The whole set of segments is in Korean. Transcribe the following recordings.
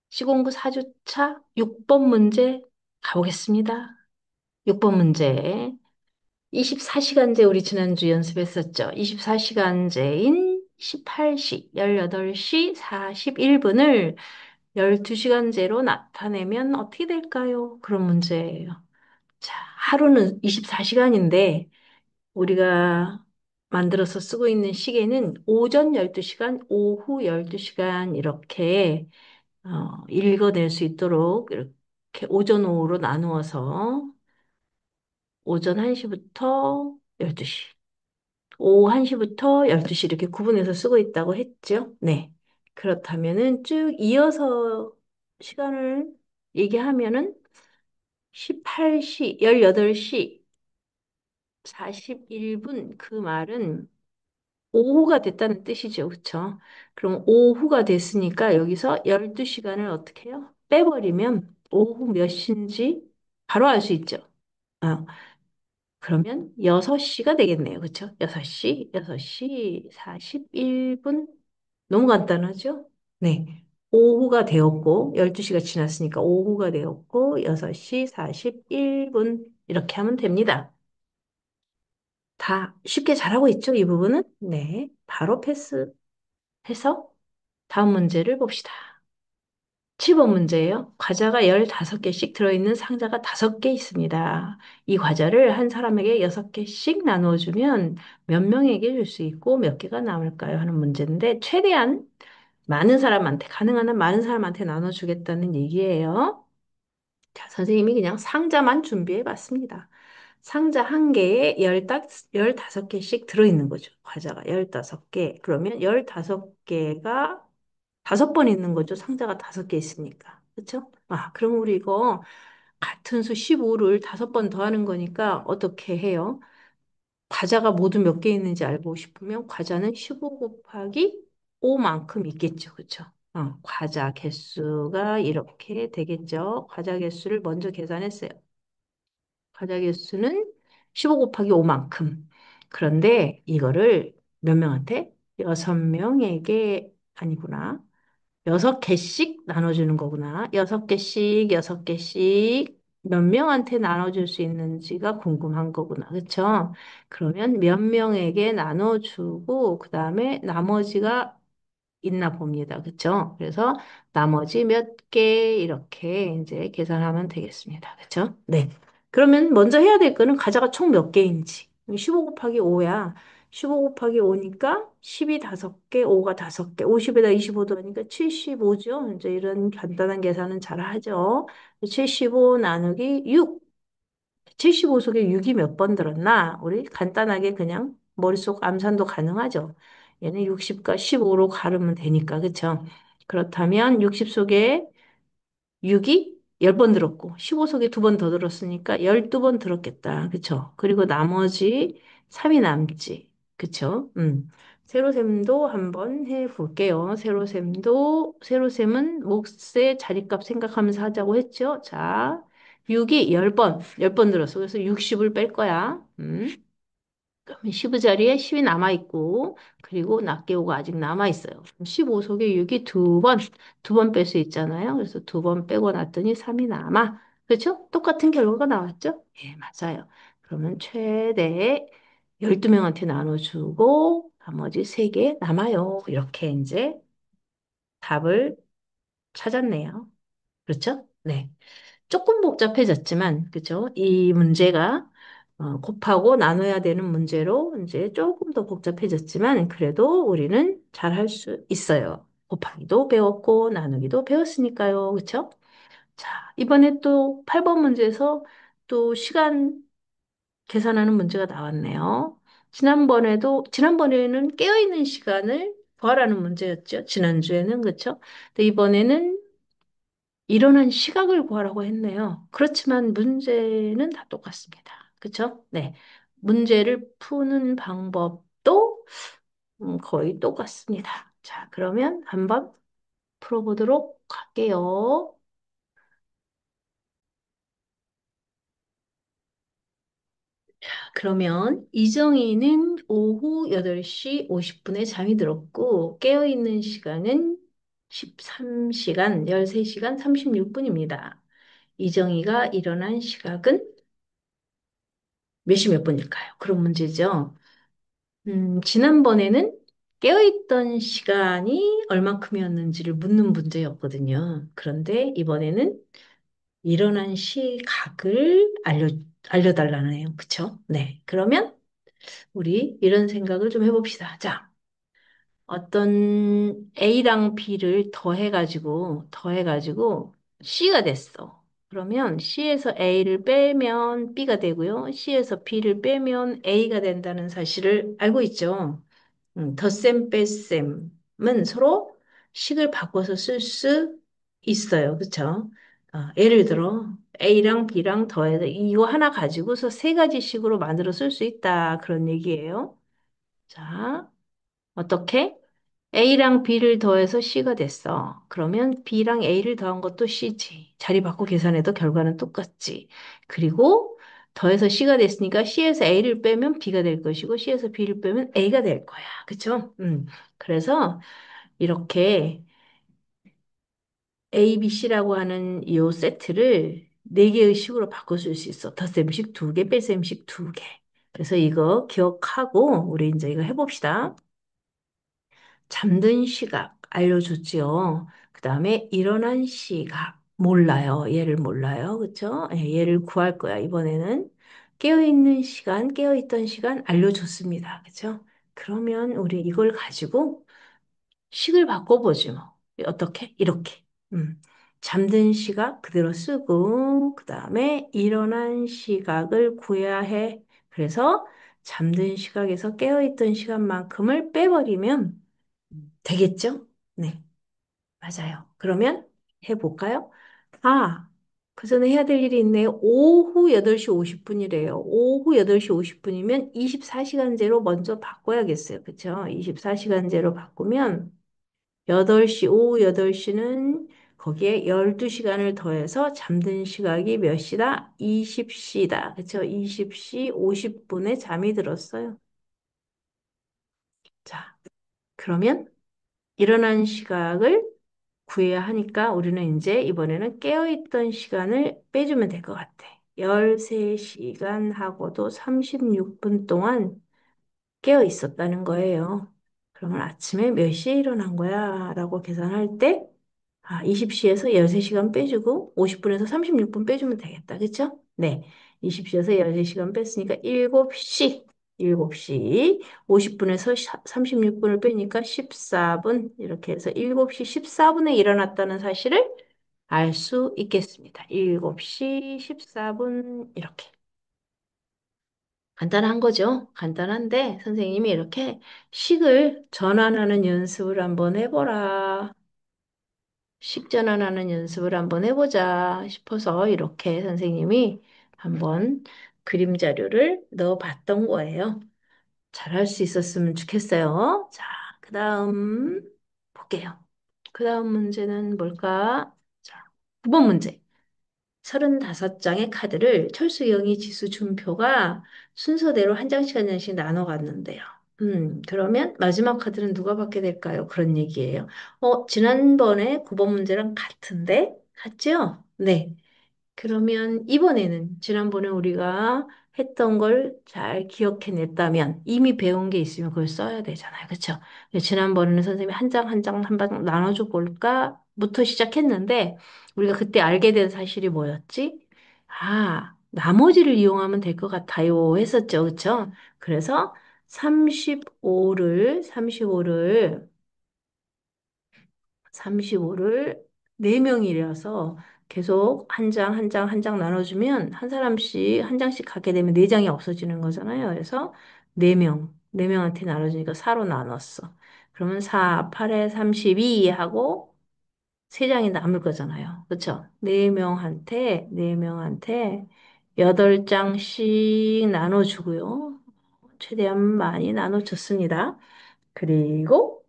시공부 4주차 6번 문제 가보겠습니다. 6번 문제. 24시간제 우리 지난주 연습했었죠. 24시간제인 18시, 18시 41분을 12시간제로 나타내면 어떻게 될까요? 그런 문제예요. 자, 하루는 24시간인데 우리가 만들어서 쓰고 있는 시계는 오전 12시간, 오후 12시간 이렇게 읽어낼 수 있도록 이렇게 오전, 오후로 나누어서 오전 1시부터 12시, 오후 1시부터 12시 이렇게 구분해서 쓰고 있다고 했죠. 네. 그렇다면은 쭉 이어서 시간을 얘기하면은 18시, 18시 41분 그 말은 오후가 됐다는 뜻이죠. 그쵸? 그럼 오후가 됐으니까 여기서 12시간을 어떻게 해요? 빼버리면 오후 몇 시인지 바로 알 수 있죠. 아, 그러면 6시가 되겠네요. 그쵸? 6시, 6시 41분. 너무 간단하죠? 네. 오후가 되었고, 12시가 지났으니까 오후가 되었고, 6시 41분. 이렇게 하면 됩니다. 다 쉽게 잘하고 있죠? 이 부분은? 네. 바로 패스해서 다음 문제를 봅시다. 10번 문제예요. 과자가 15개씩 들어있는 상자가 5개 있습니다. 이 과자를 한 사람에게 6개씩 나누어주면 몇 명에게 줄 수 있고 몇 개가 남을까요? 하는 문제인데 최대한 많은 사람한테, 가능한 한 많은 사람한테 나눠주겠다는 얘기예요. 자, 선생님이 그냥 상자만 준비해 봤습니다. 상자 한 개에 15개씩 들어있는 거죠. 과자가 15개. 그러면 15개가 5번 있는 거죠. 상자가 5개 있으니까. 그렇죠? 아, 그럼 우리 이거 같은 수 15를 5번 더하는 거니까 어떻게 해요? 과자가 모두 몇 개 있는지 알고 싶으면 과자는 15 곱하기 5만큼 있겠죠. 그렇죠? 과자 개수가 이렇게 되겠죠. 과자 개수를 먼저 계산했어요. 과자 개수는 15 곱하기 5만큼. 그런데 이거를 몇 명한테? 6명에게 아니구나. 6개씩 나눠주는 거구나. 6개씩, 6개씩 몇 명한테 나눠줄 수 있는지가 궁금한 거구나. 그쵸? 그러면 몇 명에게 나눠주고, 그 다음에 나머지가 있나 봅니다. 그쵸? 그래서 나머지 몇 개 이렇게 이제 계산하면 되겠습니다. 그쵸? 네. 그러면 먼저 해야 될 거는 과자가 총 몇 개인지. 15 곱하기 5야. 15 곱하기 5니까 10이 5개, 5가 5개, 50에다 25도 하니까 75죠. 이제 이런 간단한 계산은 잘 하죠. 75 나누기 6. 75 속에 6이 몇 번 들었나? 우리 간단하게 그냥 머릿속 암산도 가능하죠. 얘는 60과 15로 가르면 되니까, 그쵸? 그렇다면 60 속에 6이 10번 들었고, 15 속에 2번 더 들었으니까 12번 들었겠다. 그쵸? 그리고 나머지 3이 남지. 그쵸? 세로셈도 한번 해볼게요. 세로셈은 몫의 자리값 생각하면서 하자고 했죠? 자, 6이 10번 들었어. 그래서 60을 뺄 거야. 그러면 15 자리에 10이 남아있고, 그리고 낱개호가 아직 남아있어요. 15 속에 6이 두 번 뺄 수 있잖아요. 그래서 2번 빼고 났더니 3이 남아. 그렇죠? 똑같은 결과가 나왔죠? 예, 맞아요. 그러면 최대 12명한테 나눠주고, 나머지 3개 남아요. 이렇게 이제 답을 찾았네요. 그렇죠? 네. 조금 복잡해졌지만, 그죠? 이 문제가 곱하고 나눠야 되는 문제로 이제 조금 더 복잡해졌지만, 그래도 우리는 잘 할 수 있어요. 곱하기도 배웠고, 나누기도 배웠으니까요. 그쵸? 자, 이번에 또 8번 문제에서 또 시간 계산하는 문제가 나왔네요. 지난번에는 깨어있는 시간을 구하라는 문제였죠. 지난주에는, 그쵸? 근데 이번에는 일어난 시각을 구하라고 했네요. 그렇지만 문제는 다 똑같습니다. 그쵸? 네. 문제를 푸는 방법도 거의 똑같습니다. 자, 그러면 한번 풀어보도록 할게요. 그러면 이정희는 오후 8시 50분에 잠이 들었고 깨어있는 시간은 13시간, 13시간 36분입니다. 이정희가 일어난 시각은 몇 시 몇 분일까요? 그런 문제죠. 지난번에는 깨어있던 시간이 얼마큼이었는지를 묻는 문제였거든요. 그런데 이번에는 일어난 시각을 알려달라네요. 그쵸? 네. 그러면 우리 이런 생각을 좀 해봅시다. 자, 어떤 A랑 B를 더해가지고 C가 됐어. 그러면 C에서 A를 빼면 B가 되고요. C에서 B를 빼면 A가 된다는 사실을 알고 있죠. 덧셈, 뺄셈은 서로 식을 바꿔서 쓸 수 있어요. 그쵸? 예를 들어 A랑 B랑 더해서 이거 하나 가지고서 세 가지 식으로 만들어 쓸 수 있다. 그런 얘기예요. 자, 어떻게? A랑 B를 더해서 C가 됐어. 그러면 B랑 A를 더한 것도 C지. 자리 바꿔 계산해도 결과는 똑같지. 그리고 더해서 C가 됐으니까 C에서 A를 빼면 B가 될 것이고 C에서 B를 빼면 A가 될 거야. 그쵸? 그래서 이렇게 A, B, C라고 하는 이 세트를 네 개의 식으로 바꿔 쓸 수 있어. 덧셈식 두 개, 뺄셈식 두 개. 그래서 이거 기억하고 우리 이제 이거 해봅시다. 잠든 시각 알려줬지요. 그 다음에 일어난 시각 몰라요. 얘를 몰라요. 그쵸? 예, 얘를 구할 거야. 이번에는 깨어있는 시간, 깨어있던 시간 알려줬습니다. 그쵸? 그러면 우리 이걸 가지고 식을 바꿔보지 뭐. 어떻게? 이렇게. 음. 잠든 시각 그대로 쓰고, 그 다음에 일어난 시각을 구해야 해. 그래서 잠든 시각에서 깨어있던 시간만큼을 빼버리면 되겠죠? 네, 맞아요. 그러면 해볼까요? 아, 그 전에 해야 될 일이 있네요. 오후 8시 50분이래요. 오후 8시 50분이면 24시간제로 먼저 바꿔야겠어요. 그쵸? 24시간제로 바꾸면 오후 8시는 거기에 12시간을 더해서 잠든 시각이 몇 시다? 20시다. 그쵸? 20시 50분에 잠이 들었어요. 자, 그러면 일어난 시각을 구해야 하니까 우리는 이제 이번에는 깨어있던 시간을 빼주면 될 것 같아. 13시간하고도 36분 동안 깨어 있었다는 거예요. 그러면 아침에 몇 시에 일어난 거야? 라고 계산할 때, 20시에서 13시간 빼주고, 50분에서 36분 빼주면 되겠다. 그쵸? 네. 20시에서 13시간 뺐으니까 7시, 7시, 50분에서 36분을 빼니까 14분, 이렇게 해서 7시 14분에 일어났다는 사실을 알 수 있겠습니다. 7시 14분, 이렇게. 간단한 거죠. 간단한데 선생님이 이렇게 식을 전환하는 연습을 한번 해보라. 식 전환하는 연습을 한번 해보자 싶어서 이렇게 선생님이 한번 그림 자료를 넣어봤던 거예요. 잘할 수 있었으면 좋겠어요. 자, 그 다음 볼게요. 그 다음 문제는 뭘까? 자, 9번 문제. 35장의 카드를 철수영이 지수 준표가 순서대로 한 장씩 한 장씩 나눠 갔는데요. 그러면 마지막 카드는 누가 받게 될까요? 그런 얘기예요. 지난번에 9번 문제랑 같은데? 같죠? 네. 그러면 이번에는 지난번에 우리가 했던 걸 잘 기억해냈다면 이미 배운 게 있으면 그걸 써야 되잖아요. 그렇죠? 지난번에는 선생님이 한 장 한 장 한 장 나눠줘 볼까?부터 시작했는데 우리가 그때 알게 된 사실이 뭐였지? 나머지를 이용하면 될 것 같아요. 했었죠. 그렇죠? 그래서 35를 4명이라서 계속 한 장, 한 장, 한 장 나눠주면 한 사람씩 한 장씩 갖게 되면 4장이 없어지는 거잖아요. 그래서 4명한테 나눠주니까 4로 나눴어. 그러면 4, 8에 32 하고 3장이 남을 거잖아요. 그렇죠? 4명한테 8장씩 나눠주고요. 최대한 많이 나눠줬습니다. 그리고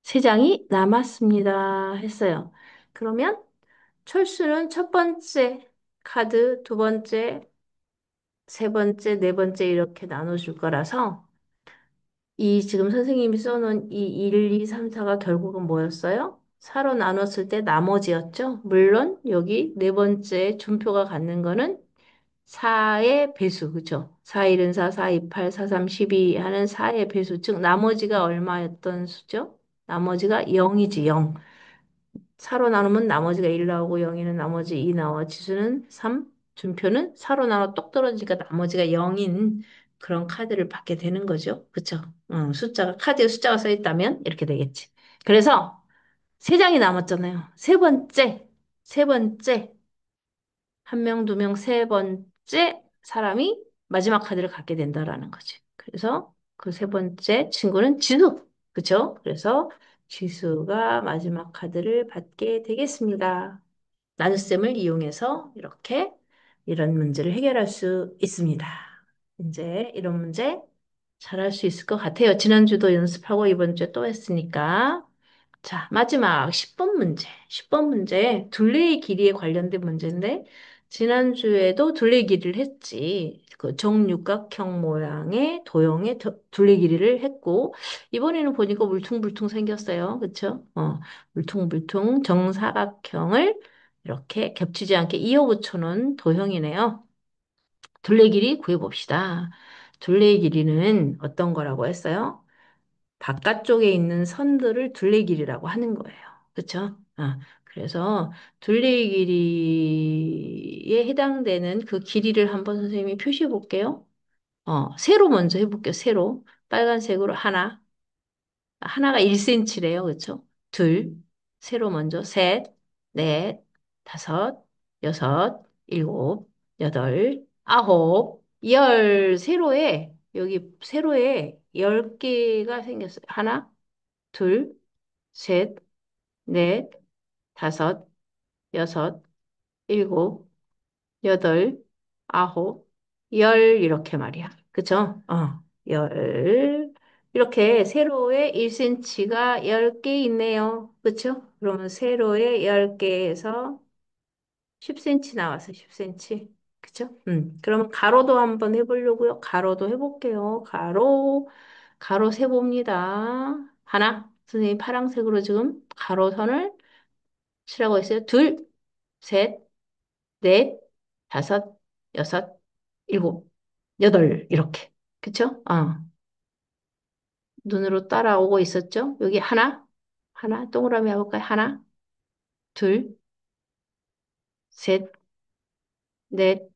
3장이 남았습니다. 했어요. 그러면 철수는 첫 번째 카드, 두 번째, 세 번째, 네 번째 이렇게 나눠줄 거라서 이 지금 선생님이 써놓은 이 1, 2, 3, 4가 결국은 뭐였어요? 4로 나눴을 때 나머지였죠? 물론 여기 네 번째 준표가 갖는 거는 4의 배수, 그죠? 4, 1은 4, 4, 2, 8, 4, 3, 12 하는 4의 배수, 즉 나머지가 얼마였던 수죠? 나머지가 0이지, 0. 4로 나누면 나머지가 1 나오고 0이는 나머지 2 나와. 지수는 3, 준표는 4로 나눠 똑 떨어지니까 나머지가 0인 그런 카드를 받게 되는 거죠. 그쵸? 숫자가, 카드에 숫자가 써 있다면 이렇게 되겠지. 그래서 세 장이 남았잖아요. 세 번째, 한 명, 두 명, 세 번째 사람이 마지막 카드를 갖게 된다라는 거지. 그래서 그 세 번째 친구는 지수. 그쵸? 그래서 지수가 마지막 카드를 받게 되겠습니다. 나눗셈을 이용해서 이렇게 이런 문제를 해결할 수 있습니다. 이제 이런 문제 잘할 수 있을 것 같아요. 지난주도 연습하고 이번 주에 또 했으니까. 자, 마지막 10번 문제. 10번 문제, 둘레의 길이에 관련된 문제인데, 지난주에도 둘레 길이를 했지. 그 정육각형 모양의 도형의 둘레 길이를 했고, 이번에는 보니까 울퉁불퉁 생겼어요. 그쵸? 울퉁불퉁 정사각형을 이렇게 겹치지 않게 이어 붙여놓은 도형이네요. 둘레 길이 구해봅시다. 둘레 길이는 어떤 거라고 했어요? 바깥쪽에 있는 선들을 둘레 길이라고 하는 거예요. 그렇죠? 그래서 둘레 길이에 해당되는 그 길이를 한번 선생님이 표시해 볼게요. 세로 먼저 해볼게요. 세로. 빨간색으로 하나. 하나가 1cm래요. 그렇죠? 둘. 세로 먼저 셋, 넷, 다섯, 여섯, 일곱, 여덟, 아홉, 열. 세로에 여기 세로에 10개가 생겼어요. 하나, 둘, 셋, 넷, 다섯, 여섯, 일곱, 여덟, 아홉, 열 이렇게 말이야. 그쵸? 열. 이렇게 세로에 1cm가 10개 있네요. 그쵸? 그러면 세로에 10개에서 10cm 나왔어, 10cm. 그쵸? 그러면 가로도 한번 해보려고요. 가로도 해볼게요. 가로 세봅니다. 하나, 선생님 파란색으로 지금 가로선을 치라고 했어요. 둘, 셋, 넷, 다섯, 여섯, 일곱, 여덟, 이렇게. 그쵸? 눈으로 따라오고 있었죠? 여기 하나, 동그라미 해볼까요? 하나, 둘, 셋, 넷,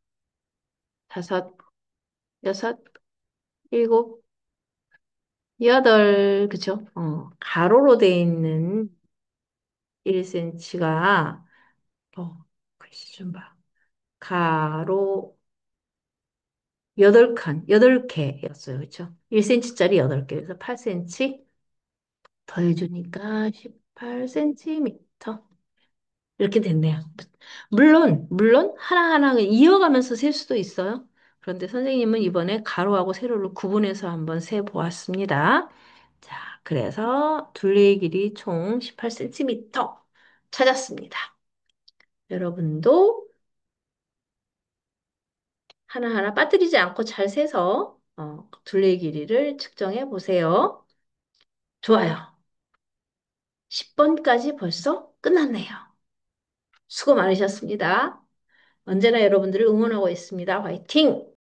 다섯, 여섯, 일곱, 여덟, 그쵸? 가로로 돼 있는 1cm가, 글씨 좀 봐. 가로 8개였어요. 그쵸? 1cm짜리 8개. 그래서 8cm 더해주니까 18cm. 이렇게 됐네요. 물론, 하나하나 이어가면서 셀 수도 있어요. 그런데 선생님은 이번에 가로하고 세로를 구분해서 한번 세 보았습니다. 자, 그래서 둘레의 길이 총 18cm 찾았습니다. 여러분도 하나하나 빠뜨리지 않고 잘 세서 둘레의 길이를 측정해 보세요. 좋아요. 10번까지 벌써 끝났네요. 수고 많으셨습니다. 언제나 여러분들을 응원하고 있습니다. 화이팅!